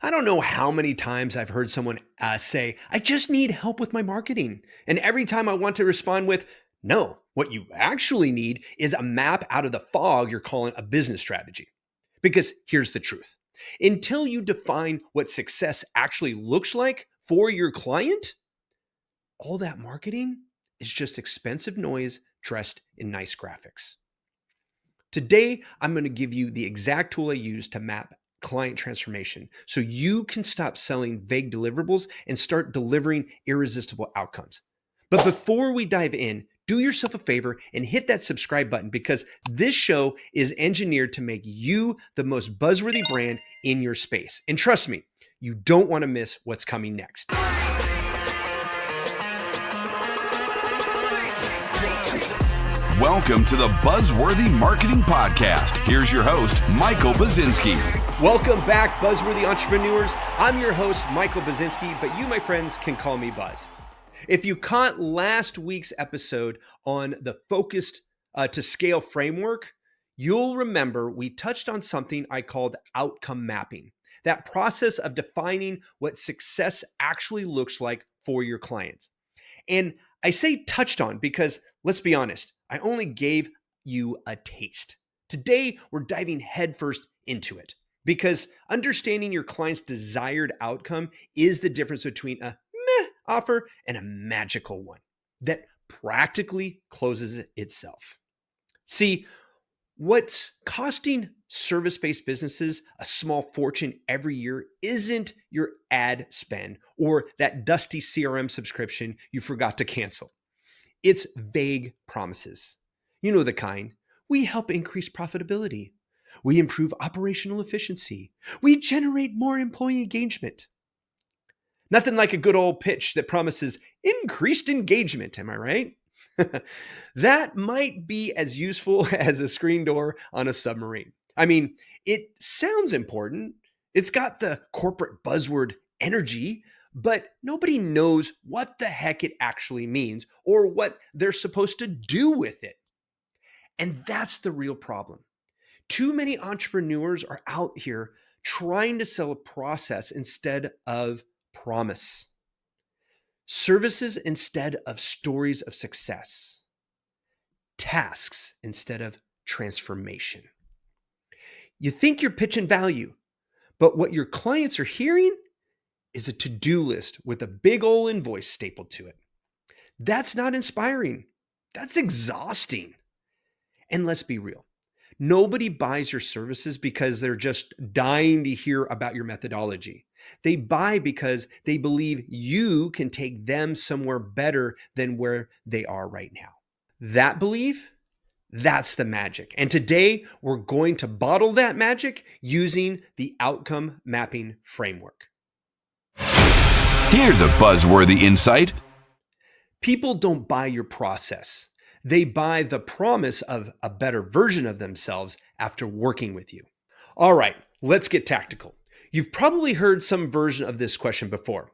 I don't know how many times I've heard someone say, I just need help with my marketing. And every time I want to respond with, no, what you actually need is a map out of the fog you're calling a business strategy. Because here's the truth. Until you define what success actually looks like for your client, all that marketing is just expensive noise dressed in nice graphics. Today, I'm going to give you the exact tool I use to map client transformation so you can stop selling vague deliverables and start delivering irresistible outcomes. But before we dive in, do yourself a favor and hit that subscribe button because this show is engineered to make you the most buzzworthy brand in your space. And trust me, you don't want to miss what's coming next. Welcome to the Buzzworthy Marketing Podcast. Here's your host, Michael Bazinski. Welcome back, Buzzworthy entrepreneurs. I'm your host, Michael Bazinski, but you, my friends, can call me Buzz. If you caught last week's episode on the focused to scale framework, you'll remember we touched on something I called outcome mapping, that process of defining what success actually looks like for your clients. And I say touched on because, let's be honest, I only gave you a taste. Today, we're diving headfirst into it because understanding your client's desired outcome is the difference between a meh offer and a magical one that practically closes itself. See, what's costing service-based businesses a small fortune every year isn't your ad spend or that dusty CRM subscription you forgot to cancel. It's vague promises. You know the kind. We help increase profitability. We improve operational efficiency. We generate more employee engagement. Nothing like a good old pitch that promises increased engagement, am I right? That might be as useful as a screen door on a submarine. I mean, it sounds important. It's got the corporate buzzword energy, but nobody knows what the heck it actually means or what they're supposed to do with it. And that's the real problem. Too many entrepreneurs are out here trying to sell a process instead of promise. Services instead of stories of success. Tasks instead of transformation. You think you're pitching value, but what your clients are hearing is a to-do list with a big old invoice stapled to it. That's not inspiring. That's exhausting. And let's be real. Nobody buys your services because they're just dying to hear about your methodology. They buy because they believe you can take them somewhere better than where they are right now. That belief, that's the magic. And today we're going to bottle that magic using the outcome mapping framework. Here's a buzzworthy insight. People don't buy your process. They buy the promise of a better version of themselves after working with you. All right, let's get tactical. You've probably heard some version of this question before.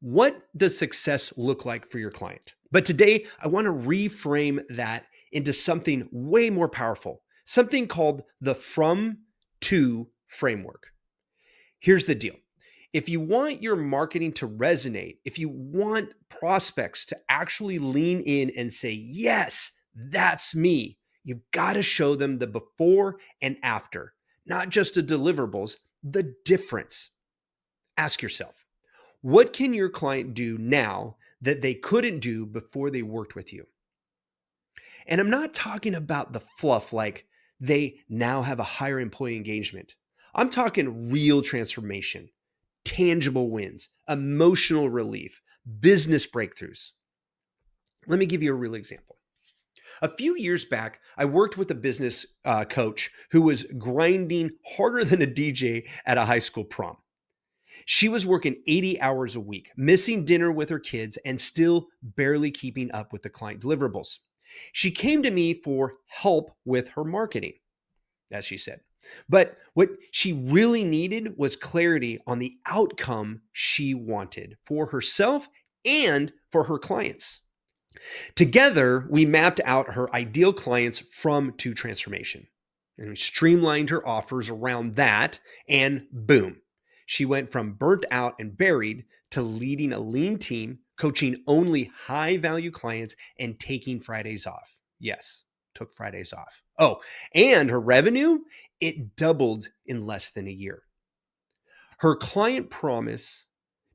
What does success look like for your client? But today, I want to reframe that into something way more powerful, something called the from to framework. Here's the deal. If you want your marketing to resonate, if you want prospects to actually lean in and say, yes, that's me, you've got to show them the before and after, not just the deliverables, the difference. Ask yourself, what can your client do now that they couldn't do before they worked with you? And I'm not talking about the fluff like they now have a higher employee engagement. I'm talking real transformation. Tangible wins, emotional relief, business breakthroughs. Let me give you a real example. A few years back, I worked with a business coach who was grinding harder than a DJ at a high school prom. She was working 80 hours a week, missing dinner with her kids, and still barely keeping up with the client deliverables. She came to me for help with her marketing, as she said. But what she really needed was clarity on the outcome she wanted for herself and for her clients. Together, we mapped out her ideal clients from to transformation and we streamlined her offers around that, and boom, She went from burnt out and buried to leading a lean team, coaching only high value clients, and taking Fridays off. Yes, took Fridays off. Oh, and her revenue, it doubled in less than a year. Her client promise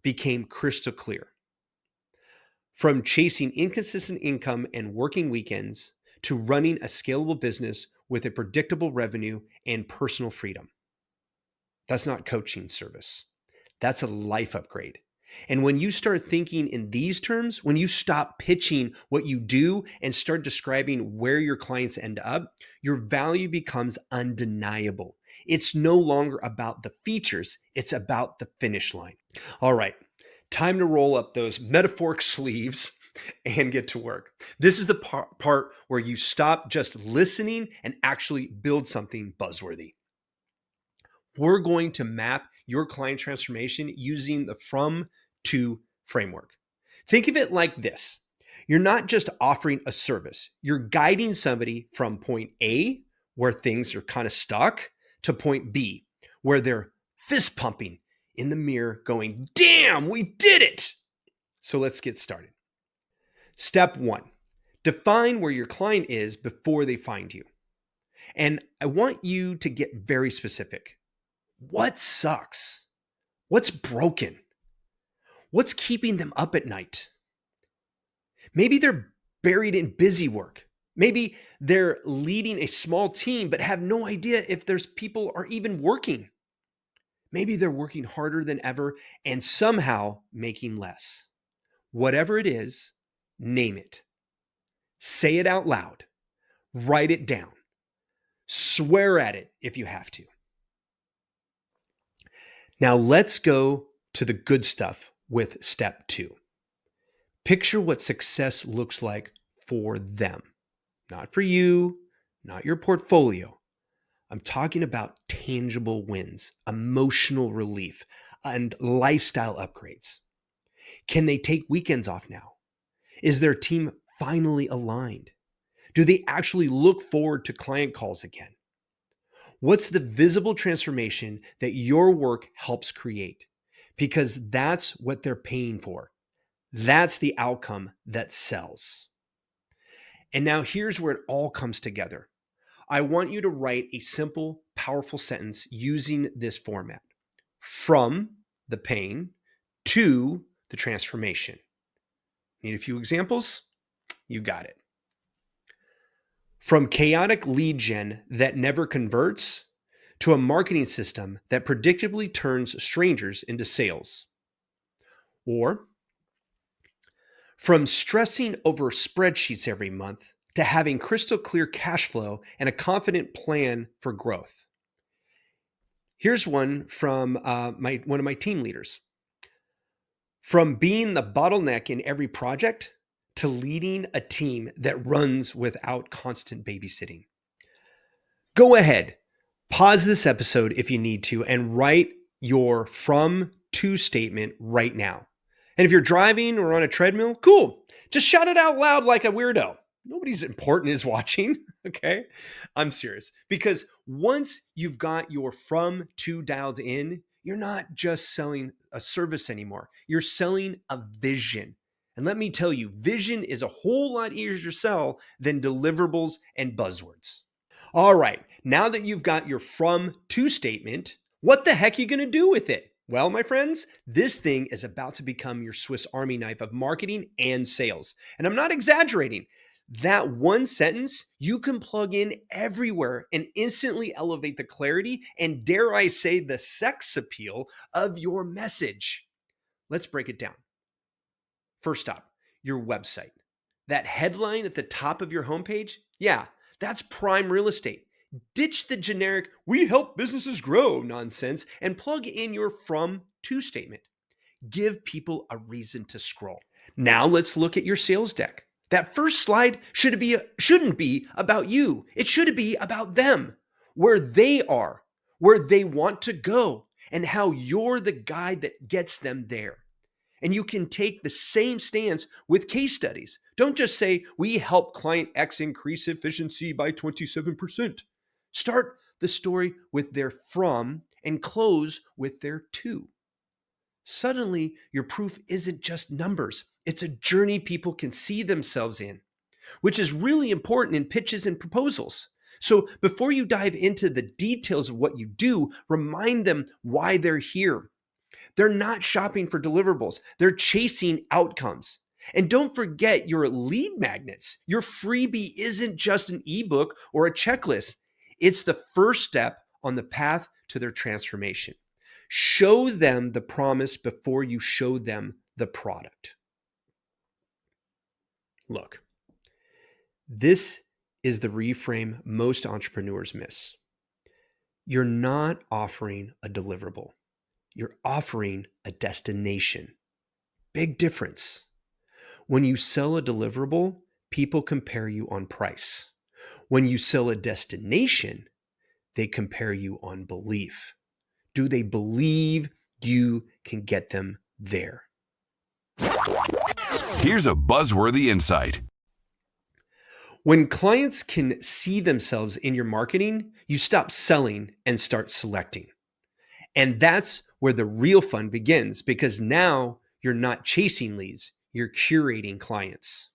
became crystal clear. From chasing inconsistent income and working weekends to running a scalable business with a predictable revenue and personal freedom. That's not coaching service. That's a life upgrade. And when you start thinking in these terms, when you stop pitching what you do and start describing where your clients end up, your value becomes undeniable. It's no longer about the features, it's about the finish line. All right, time to roll up those metaphoric sleeves and get to work. This is the part where you stop just listening and actually build something buzzworthy. We're going to map your client transformation using the from to framework. Think of it like this. You're not just offering a service, you're guiding somebody from point A, where things are kind of stuck, to point B, where they're fist pumping in the mirror, going, damn, we did it. So let's get started. Step one, define where your client is before they find you. And I want you to get very specific. What sucks? What's broken? What's keeping them up at night? Maybe they're buried in busy work. Maybe they're leading a small team but have no idea if there's people are even working. Maybe they're working harder than ever and somehow making less. Whatever it is, name it. Say it out loud. Write it down. Swear at it if you have to. Now let's go to the good stuff with step two. Picture what success looks like for them, not for you, not your portfolio. I'm talking about tangible wins, emotional relief, and lifestyle upgrades. Can they take weekends off now? Is their team finally aligned? Do they actually look forward to client calls again? What's the visible transformation that your work helps create? Because that's what they're paying for. That's the outcome that sells. And now here's where it all comes together. I want you to write a simple, powerful sentence using this format. From the pain to the transformation. Need a few examples? You got it. From chaotic lead gen that never converts to a marketing system that predictably turns strangers into sales. Or from stressing over spreadsheets every month to having crystal clear cash flow and a confident plan for growth. Here's one from one of my team leaders. From being the bottleneck in every project to leading a team that runs without constant babysitting. Go ahead, pause this episode if you need to, and write your from to statement right now. And if you're driving or on a treadmill, cool. Just shout it out loud like a weirdo. Nobody's important is watching, okay? I'm serious. Because once you've got your from to dialed in, you're not just selling a service anymore. You're selling a vision. And let me tell you, vision is a whole lot easier to sell than deliverables and buzzwords. All right, now that you've got your from to statement, what the heck are you going to do with it? Well, my friends, this thing is about to become your Swiss Army knife of marketing and sales. And I'm not exaggerating. That one sentence you can plug in everywhere and instantly elevate the clarity and, dare I say, the sex appeal of your message. Let's break it down. First up, your website. That headline at the top of your homepage, yeah, that's prime real estate. Ditch the generic, we help businesses grow nonsense and plug in your from to statement. Give people a reason to scroll. Now let's look at your sales deck. That first slide shouldn't be about you. It should be about them, where they are, where they want to go, and how you're the guide that gets them there. And you can take the same stance with case studies. Don't just say, we help client X increase efficiency by 27%. Start the story with their from and close with their 2. Suddenly, your proof isn't just numbers. It's a journey people can see themselves in, which is really important in pitches and proposals. So before you dive into the details of what you do, remind them why they're here. They're not shopping for deliverables, they're chasing outcomes. And don't forget your lead magnets. Your freebie isn't just an ebook or a checklist, it's the first step on the path to their transformation. Show them the promise before you show them the product. Look, this is the reframe most entrepreneurs miss. You're not offering a deliverable. You're offering a destination. Big difference. When you sell a deliverable, people compare you on price. When you sell a destination, they compare you on belief. Do they believe you can get them there? Here's a buzzworthy insight. When clients can see themselves in your marketing, you stop selling and start selecting. And that's where the real fun begins, because now you're not chasing leads, you're curating clients.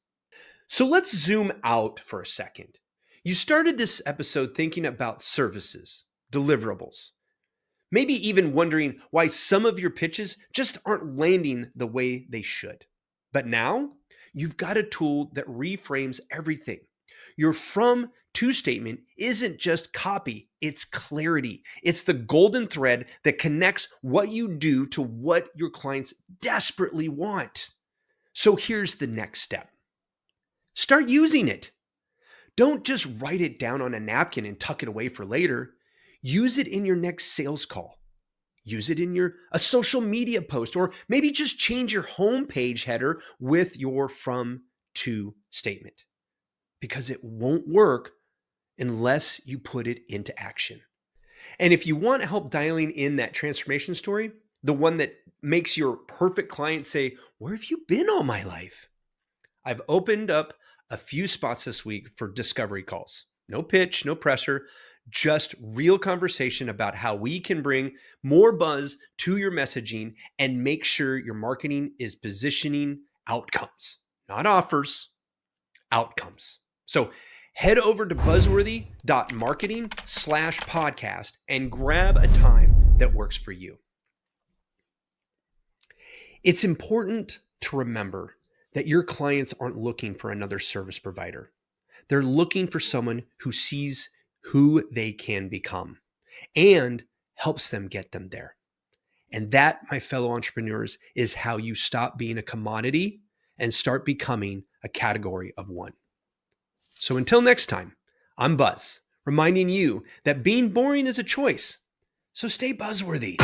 So let's zoom out for a second. You started this episode thinking about services, deliverables, maybe even wondering why some of your pitches just aren't landing the way they should. But now you've got a tool that reframes everything. Your from to statement isn't just copy, it's clarity. It's the golden thread that connects what you do to what your clients desperately want. So here's the next step. Start using it. Don't just write it down on a napkin and tuck it away for later. Use it in your next sales call. Use it in a social media post, or maybe just change your homepage header with your from to statement, because it won't work unless you put it into action. And if you want help dialing in that transformation story, the one that makes your perfect client say, "Where have you been all my life?" I've opened up a few spots this week for discovery calls. No pitch, no pressure, just real conversation about how we can bring more buzz to your messaging and make sure your marketing is positioning outcomes, not offers, outcomes. So head over to buzzworthy.marketing/podcast and grab a time that works for you. It's important to remember that your clients aren't looking for another service provider. They're looking for someone who sees who they can become and helps them get them there. And that, my fellow entrepreneurs, is how you stop being a commodity and start becoming a category of one. So until next time, I'm Buzz, reminding you that being boring is a choice. So stay buzzworthy.